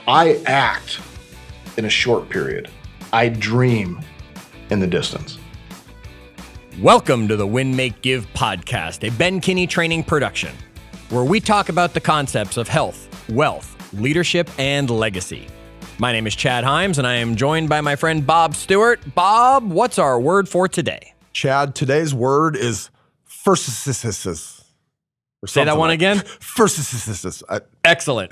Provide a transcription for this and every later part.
I act in a short period. I dream in the distance. Welcome to the Win, Make, Give podcast, a Ben Kinney training production, where we talk about the concepts of health, wealth, leadership, and legacy. My name is Chad Hyams, and I am joined by my friend Bob Stewart. Bob, what's our word for today? Chad, today's word is first. Say that one again? First. Excellent.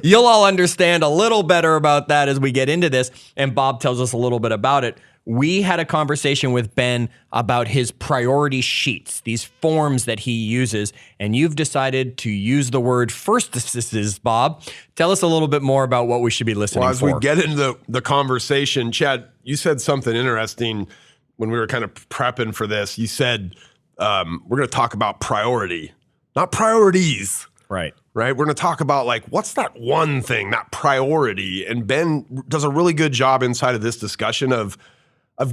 You'll all understand a little better about that as we get into this, and Bob tells us a little bit about it. We had a conversation with Ben about his priority sheets, these forms that he uses, and you've decided to use the word first. Bob, tell us a little bit more about what we should be listening Well, as for. we get into the conversation, Chad, you said something interesting when we were kind of prepping for this. You said we're going to talk about priority, not priorities. Right. Right? We're going to talk about like, what's that one thing, that priority? And Ben does a really good job inside of this discussion of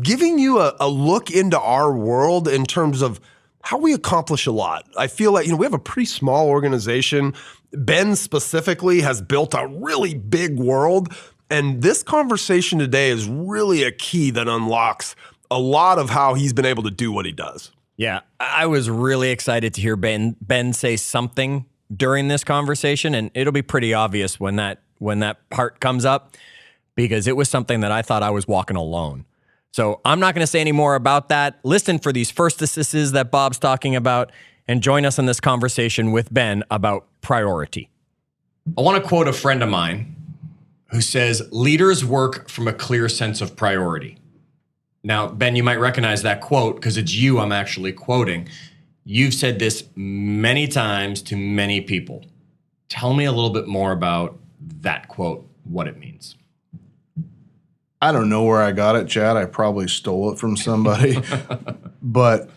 giving you a look into our world in terms of how we accomplish a lot. I feel like, we have a pretty small organization. Ben specifically has built a really big world. And this conversation today is really a key that unlocks a lot of how he's been able to do what he does. Yeah, I was really excited to hear Ben say something during this conversation, and it'll be pretty obvious when that part comes up, because it was something that I thought I was walking alone. So I'm not going to say any more about that. Listen for these first assists that Bob's talking about, and join us in this conversation with Ben about priority. I want to quote a friend of mine who says, "Leaders work from a clear sense of priority." Now, Ben, you might recognize that quote because it's you I'm actually quoting. You've said this many times to many people. Tell me a little bit more about that quote, what it means. I don't know where I got it, Chad. I probably stole it from somebody. But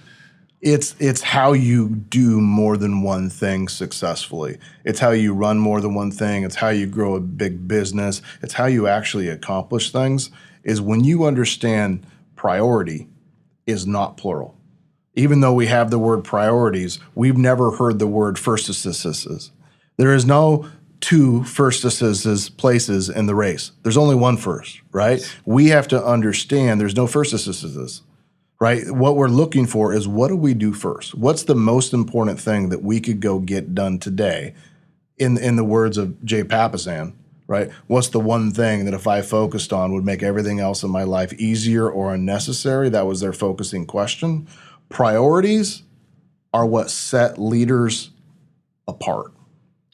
it's how you do more than one thing successfully. It's how you run more than one thing. It's how you grow a big business. It's how you actually accomplish things, is when you understand priority is not plural. Even though we have the word priorities, we've never heard the word first assists. There is no two first assists places in the race. There's only one first, right? We have to understand there's no first assists, right? What we're looking for is, what do we do first? What's the most important thing that we could go get done today? In the words of Jay Papasan, right? What's the one thing that if I focused on would make everything else in my life easier or unnecessary? That was their focusing question. Priorities are what set leaders apart.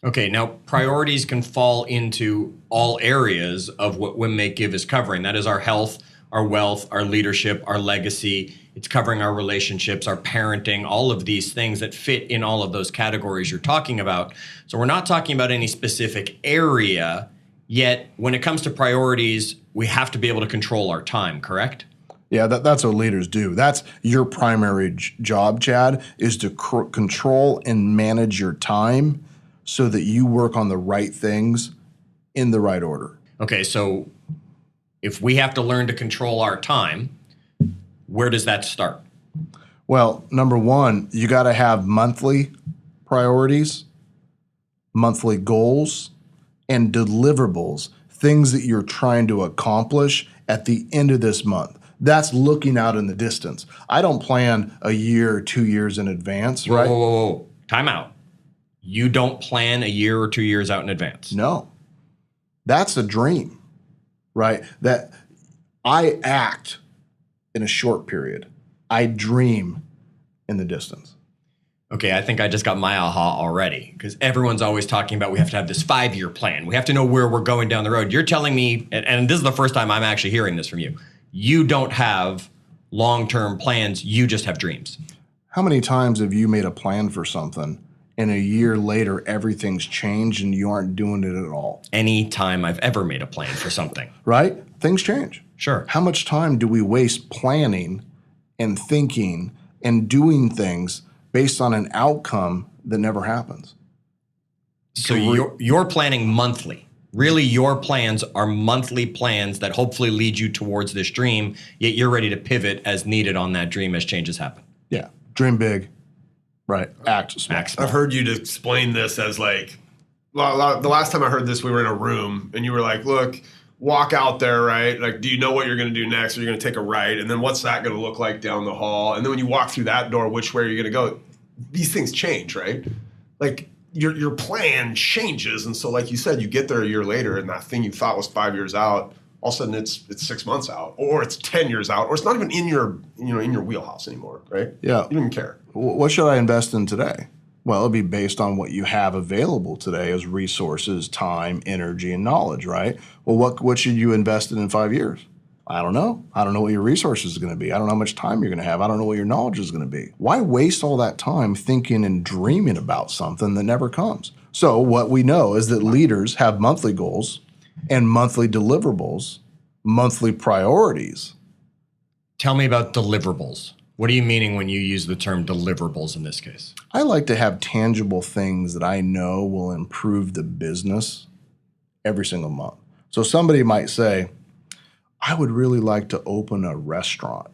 Okay, now priorities can fall into all areas of what Win, Make, Give is covering. That is our health, our wealth, our leadership, our legacy. It's covering our relationships, our parenting, all of these things that fit in all of those categories you're talking about. So we're not talking about any specific area, yet when it comes to priorities, we have to be able to control our time, correct? Yeah, that's what leaders do. That's your primary job, Chad, is to control and manage your time so that you work on the right things in the right order. Okay, so if we have to learn to control our time, where does that start? Well, number one, you got to have monthly priorities, monthly goals, and deliverables, things that you're trying to accomplish at the end of this month. That's looking out in the distance. I don't plan a year or 2 years in advance, right? Whoa. Time out. You don't plan a year or 2 years out in advance? No. That's a dream, right? That I act in a short period. I dream in the distance. Okay, I think I just got my aha already, because everyone's always talking about we have to have this 5-year plan. We have to know where we're going down the road. You're telling me, and this is the first time I'm actually hearing this from you, you don't have long-term plans, you just have dreams. How many times have you made a plan for something and a year later everything's changed and you aren't doing it at all? Any time I've ever made a plan for something. Right? Things change. Sure. How much time do we waste planning and thinking and doing things based on an outcome that never happens? So you're planning monthly. Really, your plans are monthly plans that hopefully lead you towards this dream, yet you're ready to pivot as needed on that dream as changes happen. Yeah. Dream big, right? Act small. I've heard you explain this as like the last time I heard this, we were in a room and you were like, look, walk out there, right? Like, do you know what you're going to do next? Are you going to take a right? And then what's that going to look like down the hall? And then when you walk through that door, which way are you going to go? These things change, right? Like your plan changes. And so like you said, you get there a year later and that thing you thought was 5 years out, all of a sudden it's 6 months out, or it's 10 years out, or it's not even in your wheelhouse anymore, right? Yeah. You don't even care. What should I invest in today? Well, it'll be based on what you have available today as resources, time, energy, and knowledge, right? Well, what should you invest in 5 years? I don't know. I don't know what your resources are going to be. I don't know how much time you're going to have. I don't know what your knowledge is going to be. Why waste all that time thinking and dreaming about something that never comes? So what we know is that leaders have monthly goals and monthly deliverables, monthly priorities. Tell me about deliverables. What are you meaning when you use the term deliverables in this case? I like to have tangible things that I know will improve the business every single month. So somebody might say, I would really like to open a restaurant.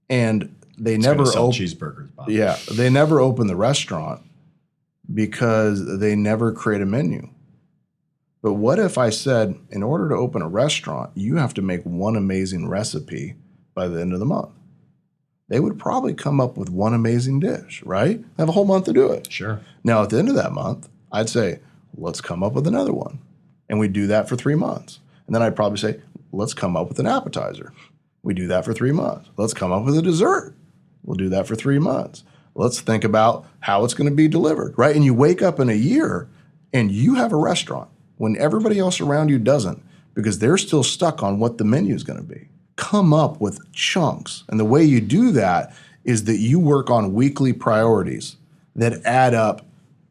And they never sell open cheeseburgers, Bob. Yeah, they never open the restaurant because they never create a menu. But what if I said, in order to open a restaurant, you have to make one amazing recipe by the end of the month? They would probably come up with one amazing dish, right? They have a whole month to do it. Sure. Now, at the end of that month, I'd say, let's come up with another one. And we do that for 3 months. And then I'd probably say, let's come up with an appetizer. We do that for 3 months. Let's come up with a dessert. We'll do that for 3 months. Let's think about how it's going to be delivered, right? And you wake up in a year and you have a restaurant when everybody else around you doesn't, because they're still stuck on what the menu is going to be. Come up with chunks. And the way you do that is that you work on weekly priorities that add up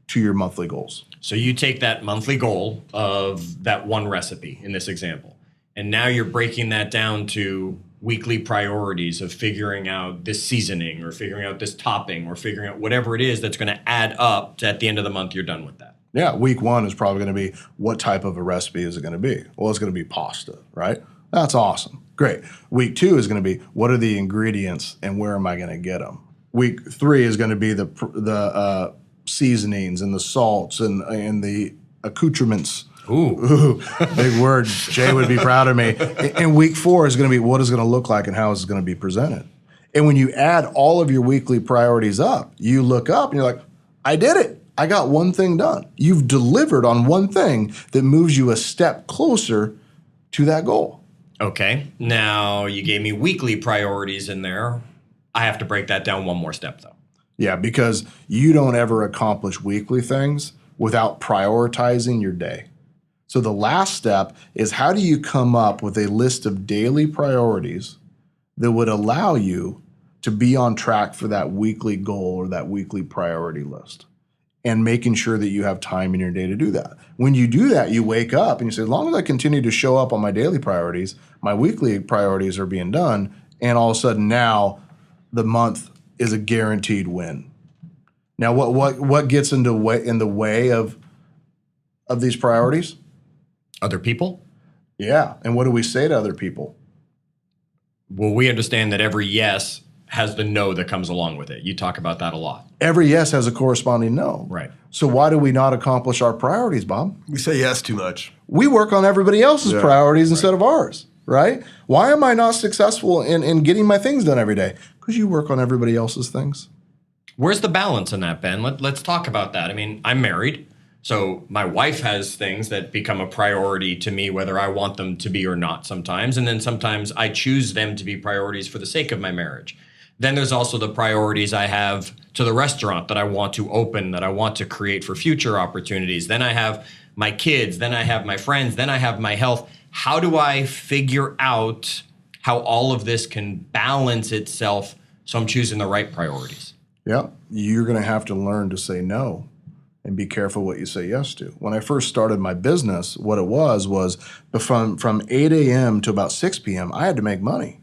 to your monthly goals. So you take that monthly goal of that one recipe in this example, and now you're breaking that down to weekly priorities of figuring out this seasoning or figuring out this topping or figuring out whatever it is that's going to add up to at the end of the month, you're done with that. Yeah, week one is probably going to be, what type of a recipe is it going to be? Well, it's going to be pasta, right? That's awesome. Great. Week two is going to be, what are the ingredients and where am I going to get them? Week three is going to be the seasonings and the salts and the accoutrements. Ooh, big word. Jay would be proud of me. And week four is going to be, what is it going to look like and how is it going to be presented? And when you add all of your weekly priorities up, you look up and you're like, I did it. I got one thing done. You've delivered on one thing that moves you a step closer to that goal. Okay. Now you gave me weekly priorities in there. I have to break that down one more step though. Yeah, because you don't ever accomplish weekly things without prioritizing your day. So the last step is, how do you come up with a list of daily priorities that would allow you to be on track for that weekly goal or that weekly priority list? And making sure that you have time in your day to do that. When you do that, you wake up and you say, as long as I continue to show up on my daily priorities, my weekly priorities are being done, and all of a sudden now the month is a guaranteed win. Now, what gets in the way of these priorities? Other people? Yeah, and what do we say to other people? Well, we understand that every yes has the no that comes along with it. You talk about that a lot. Every yes has a corresponding no. Right. So why do we not accomplish our priorities, Bob? We say yes too much. We work on everybody else's priorities instead of ours, right? Why am I not successful in getting my things done every day? Because you work on everybody else's things. Where's the balance in that, Ben? Let's talk about that. I mean, I'm married, so my wife has things that become a priority to me, whether I want them to be or not sometimes. And then sometimes I choose them to be priorities for the sake of my marriage. Then there's also the priorities I have to the restaurant that I want to open, that I want to create for future opportunities. Then I have my kids, then I have my friends, then I have my health. How do I figure out how all of this can balance itself so I'm choosing the right priorities? Yeah, you're going to have to learn to say no and be careful what you say yes to. When I first started my business, what it was from 8 a.m. to about 6 p.m., I had to make money.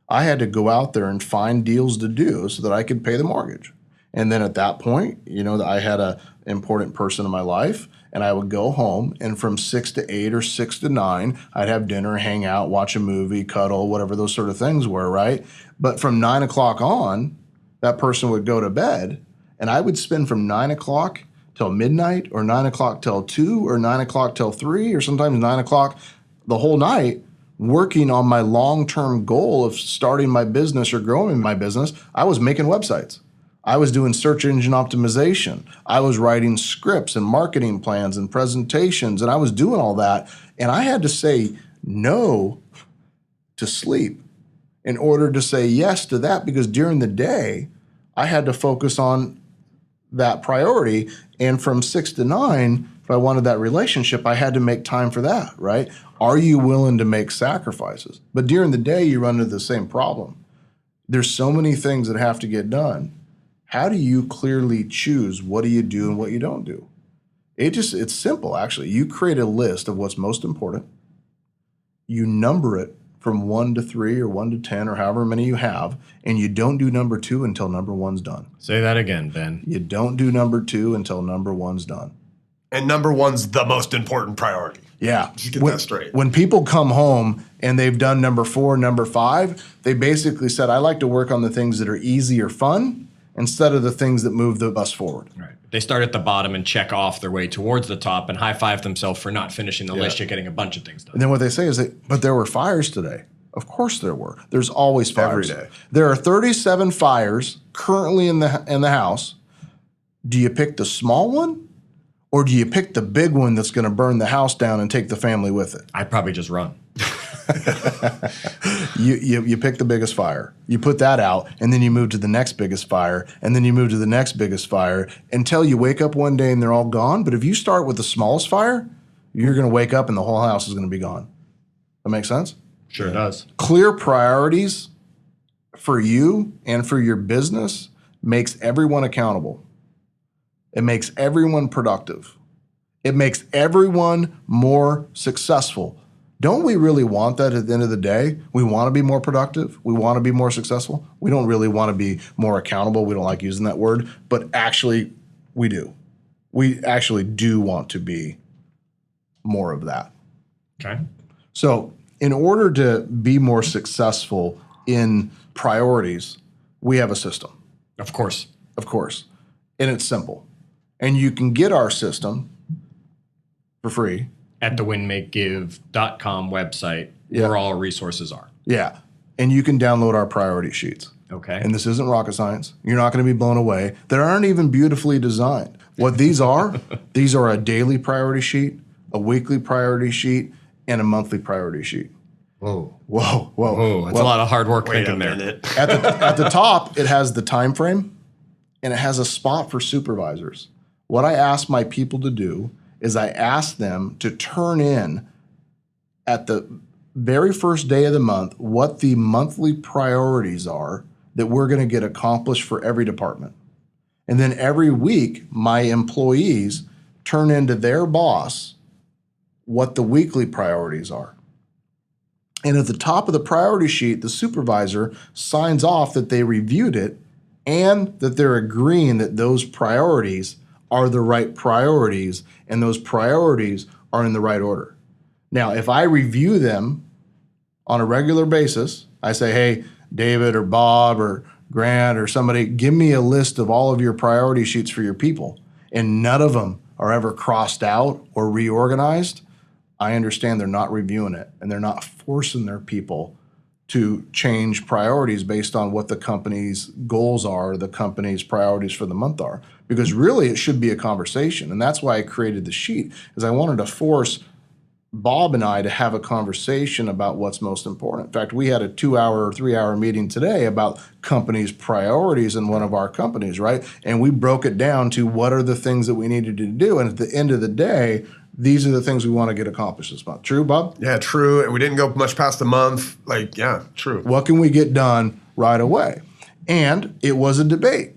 I had to go out there and find deals to do so that I could pay the mortgage. And then at that point, I had an important person in my life, and I would go home, and from 6 to 8 or 6 to 9, I'd have dinner, hang out, watch a movie, cuddle, whatever those sort of things were, right? But from 9 o'clock on, that person would go to bed, and I would spend from 9 o'clock till midnight, or 9 o'clock till 2, or 9 o'clock till 3, or sometimes 9 o'clock the whole night, working on my long-term goal of starting my business or growing my business. I was making websites. I was doing search engine optimization. I was writing scripts and marketing plans and presentations, and I was doing all that. And I had to say no to sleep in order to say yes to that, because during the day, I had to focus on that priority. And from 6 to 9, if I wanted that relationship, I had to make time for that, right? Are you willing to make sacrifices? But during the day, you run into the same problem. There's so many things that have to get done. How do you clearly choose what do you do and what you don't do? It's simple, actually. You create a list of what's most important. You number it from 1 to 3 or 1 to 10 or however many you have, and you don't do number 2 until number 1's done. Say that again, Ben. You don't do number 2 until number 1's done. And number 1's the most important priority. Yeah. Just get that straight. When people come home and they've done number 4, number 5, they basically said, I like to work on the things that are easy or fun instead of the things that move the bus forward. Right. They start at the bottom and check off their way towards the top and high-five themselves for not finishing the list yet getting a bunch of things done. And then what they say is but there were fires today. Of course there were. There's always fires. Every day. There are 37 fires currently in the house. Do you pick the small one? Or do you pick the big one that's going to burn the house down and take the family with it? I'd probably just run. You pick the biggest fire. You put that out, and then you move to the next biggest fire, and then you move to the next biggest fire until you wake up one day and they're all gone. But if you start with the smallest fire, you're going to wake up and the whole house is going to be gone. That makes sense? Sure does. Clear priorities for you and for your business makes everyone accountable. It makes everyone productive. It makes everyone more successful. Don't we really want that at the end of the day? We want to be more productive. We want to be more successful. We don't really want to be more accountable. We don't like using that word, but actually we do. We actually do want to be more of that. Okay. So in order to be more successful in priorities, we have a system. Of course. Of course. And it's simple. And you can get our system for free at the winmakegive.com website where all our resources are. Yeah. And you can download our priority sheets. Okay. And this isn't rocket science. You're not going to be blown away. They aren't even beautifully designed. What these are a daily priority sheet, a weekly priority sheet, and a monthly priority sheet. Whoa. That's a lot of hard work thinking there. At the top, it has the time frame, and it has a spot for supervisors. What I ask my people to do is I ask them to turn in at the very first day of the month what the monthly priorities are that we're going to get accomplished for every department. And then every week, my employees turn into their boss what the weekly priorities are. And at the top of the priority sheet, the supervisor signs off that they reviewed it and that they're agreeing that those priorities are the right priorities and those priorities are in the right order. Now, if I review them on a regular basis, I say, hey, David or Bob or Grant or somebody, give me a list of all of your priority sheets for your people, and none of them are ever crossed out or reorganized, I understand they're not reviewing it and they're not forcing their people to change priorities based on what the company's goals are, the company's priorities for the month are. Because really it should be a conversation. And that's why I created the sheet, is I wanted to force Bob and I to have a conversation about what's most important. In fact, we had a 2-hour or 3-hour meeting today about companies' priorities in one of our companies, right? And we broke it down to what are the things that we needed to do. And at the end of the day, these are the things we want to get accomplished this month. True, Bob? Yeah, true. And we didn't go much past a month. True. What can we get done right away? And it was a debate.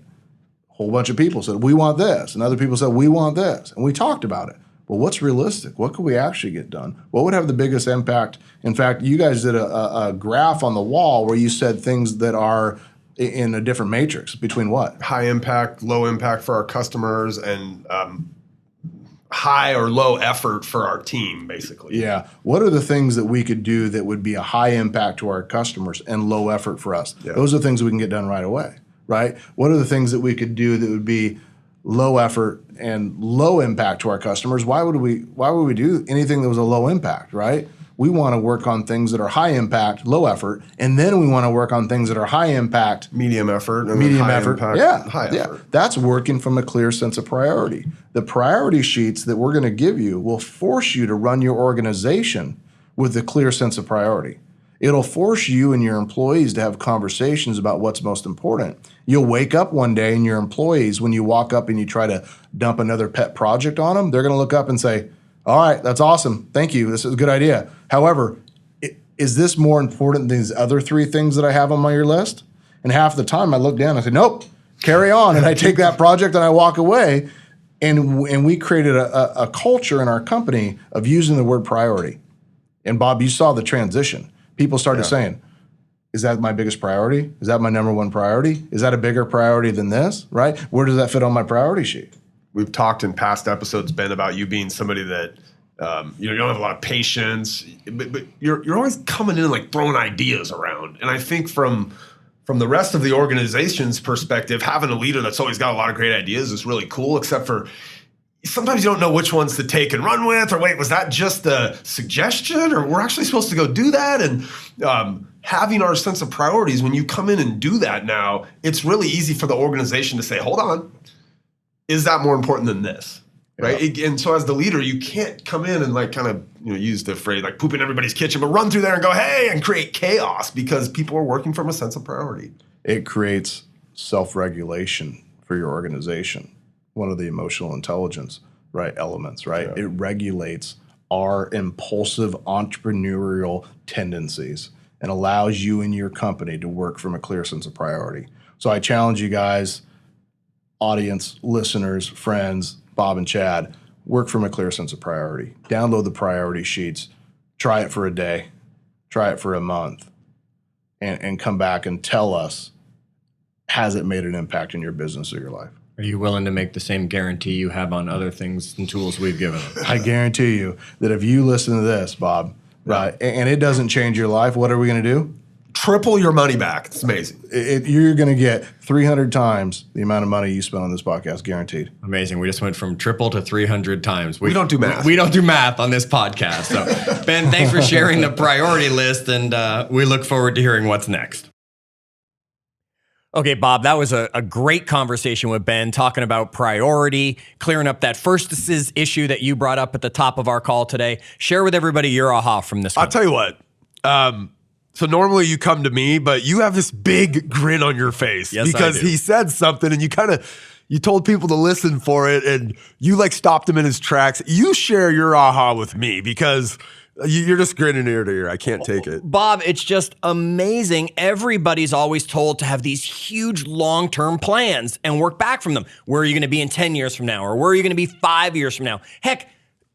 A whole bunch of people said, we want this. And other people said, we want this. And we talked about it. Well, what's realistic? What could we actually get done? What would have the biggest impact? In fact, you guys did a graph on the wall where you said things that are in a different matrix between what? High impact, low impact for our customers, and high or low effort for our team, basically. Yeah. What are the things that we could do that would be a high impact to our customers and low effort for us? Yeah. Those are things we can get done right away, right? What are the things that we could do that would be low effort and low impact to our customers, why would we do anything that was a low impact, right? We want to work on things that are high impact, low effort, and then we want to work on things that are high impact, medium effort, and medium high effort. impact, high effort. That's working from a clear sense of priority. The priority sheets that we're going to give you will force you to run your organization with a clear sense of priority. It'll force you and your employees to have conversations about what's most important. You'll wake up one day and your employees, when you walk up and you try to dump another pet project on them, they're going to look up and say, all right, that's awesome. Thank you. This is a good idea. However, is this more important than these other 3 things that I have on my list? And half the time I look down and I say, nope, carry on. And I take that project and I walk away. And we created a culture in our company of using the word priority. And Bob, you saw the transition. People started saying, is that my biggest priority? Is that my number one priority? Is that a bigger priority than this, right? Where does that fit on my priority sheet? We've talked in past episodes, Ben, about you being somebody that you don't have a lot of patience, but you're always coming in and like throwing ideas around. And I think from the rest of the organization's perspective, having a leader that's always got a lot of great ideas is really cool, except for sometimes you don't know which ones to take and run with, or wait, was that just a suggestion, or we're actually supposed to go do that? And having our sense of priorities, when you come in and do that now, it's really easy for the organization to say, hold on, is that more important than this? Right. And so as the leader, you can't come in and like kind of, use the phrase like poop in everybody's kitchen, but run through there and go, hey, and create chaos, because people are working from a sense of priority. It creates self-regulation for your organization. One of the emotional intelligence, elements, right? Yeah. It regulates our impulsive entrepreneurial tendencies and allows you and your company to work from a clear sense of priority. So I challenge you guys, audience, listeners, friends, Bob and Chad, work from a clear sense of priority. Download the priority sheets, try it for a day, try it for a month, and come back and tell us, has it made an impact in your business or your life? Are you willing to make the same guarantee you have on other things and tools we've given them? I guarantee you that if you listen to this, Bob, right, and it doesn't change your life, what are we going to do? Triple your money back. It's amazing. You're going to get 300 times the amount of money you spent on this podcast, guaranteed. Amazing. We just went from triple to 300 times. We don't do math. We don't do math on this podcast. So, Ben, thanks for sharing the priority list, and we look forward to hearing what's next. Okay, Bob, that was a great conversation with Ben, talking about priority, clearing up that firstnesses issue that you brought up at the top of our call today. Share with everybody your aha from this one. I'll tell you what. So normally you come to me, but you have this big grin on your face because he said something and you told people to listen for it and you like stopped him in his tracks. You share your aha with me because you're just grinning ear to ear. I can't take it. Bob, it's just amazing. Everybody's always told to have these huge long-term plans and work back from them. Where are you going to be in 10 years from now? Or where are you going to be 5 years from now? Heck,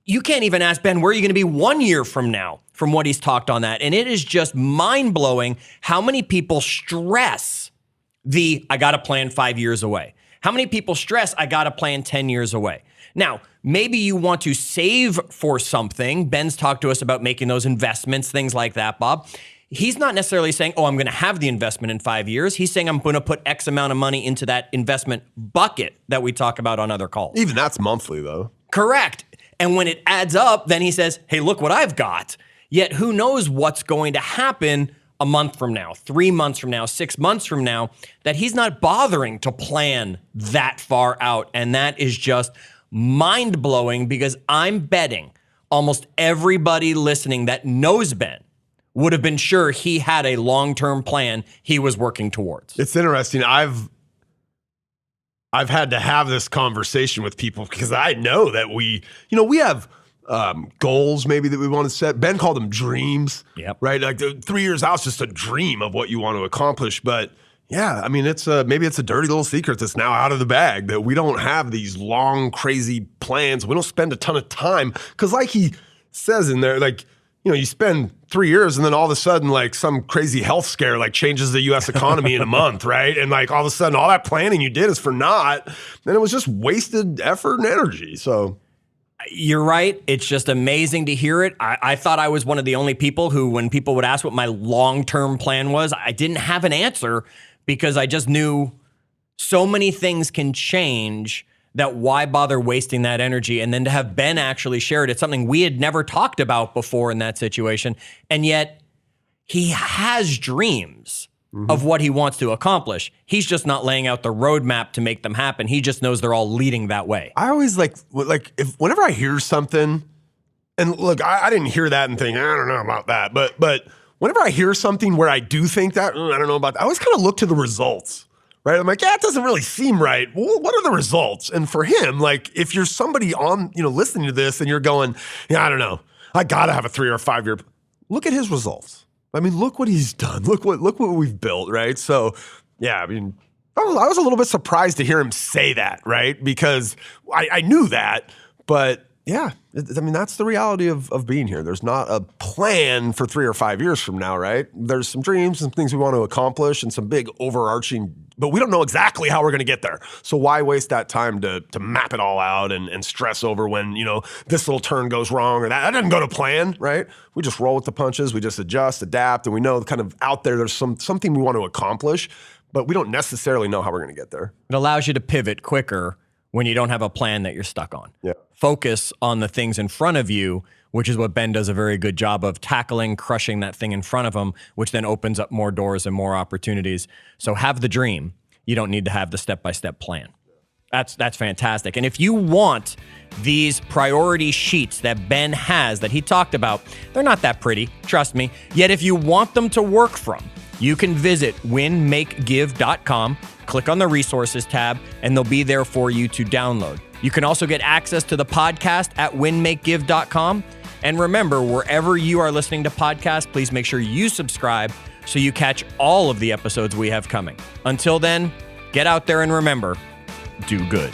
you can't even ask Ben, where are you going to be 1 year from now, from what he's talked on that. And it is just mind-blowing how many people stress I got to plan 5 years away. How many people stress, I got to plan 10 years away. Now, maybe you want to save for something. Ben's talked to us about making those investments, things like that, Bob. He's not necessarily saying, I'm going to have the investment in 5 years. He's saying, I'm going to put X amount of money into that investment bucket that we talk about on other calls. Even that's monthly, though. Correct. And when it adds up, then he says, hey, look what I've got. Yet who knows what's going to happen a month from now, 3 months from now, 6 months from now, that he's not bothering to plan that far out. And that is just mind-blowing, because I'm betting almost everybody listening that knows Ben would have been sure he had a long-term plan he was working towards. It's interesting. I've had to have this conversation with people because I know that we have goals maybe that we want to set. Ben called them dreams, right? Like 3 years out is just a dream of what you want to accomplish. But yeah, I mean, maybe it's a dirty little secret that's now out of the bag that we don't have these long, crazy plans. We don't spend a ton of time because, like he says in there, like, you spend 3 years and then all of a sudden, like, some crazy health scare like changes the U.S. economy in a month, right? And like all of a sudden, all that planning you did is for naught. Then it was just wasted effort and energy. So you're right. It's just amazing to hear it. I thought I was one of the only people who, when people would ask what my long-term plan was, I didn't have an answer because I just knew so many things can change that why bother wasting that energy? And then to have Ben actually share it, it's something we had never talked about before in that situation. And yet he has dreams of what he wants to accomplish. He's just not laying out the roadmap to make them happen. He just knows they're all leading that way. I always whenever I hear something, and look, I didn't hear that and think, I don't know about that. But whenever I hear something where I do think that, I don't know about that, I always kind of look to the results, right? I'm like, yeah, it doesn't really seem right. Well, what are the results? And for him, like, if you're somebody on, listening to this and you're going, yeah, I don't know, I got to have a 3 or 5 year, look at his results. I mean, look what he's done. Look what we've built, right? So, yeah, I mean, I was a little bit surprised to hear him say that, right? Because I knew that, but yeah, I mean, that's the reality of being here. There's not a plan for 3 or 5 years from now, right? There's some dreams and things we want to accomplish and some big overarching, but we don't know exactly how we're going to get there. So why waste that time to map it all out and stress over when, this little turn goes wrong or that didn't go to plan, right? We just roll with the punches. We just adjust, adapt, and we know kind of out there's something we want to accomplish, but we don't necessarily know how we're going to get there. It allows you to pivot quicker when you don't have a plan that you're stuck on. Yeah. Focus on the things in front of you, which is what Ben does a very good job of, tackling, crushing that thing in front of him, which then opens up more doors and more opportunities. So have the dream. You don't need to have the step-by-step plan. That's fantastic. And if you want these priority sheets that Ben has that he talked about, they're not that pretty, trust me. Yet if you want them to work from, you can visit winmakegive.com, click on the resources tab, and they'll be there for you to download. You can also get access to the podcast at winmakegive.com. And remember, wherever you are listening to podcasts, please make sure you subscribe so you catch all of the episodes we have coming. Until then, get out there and remember, do good.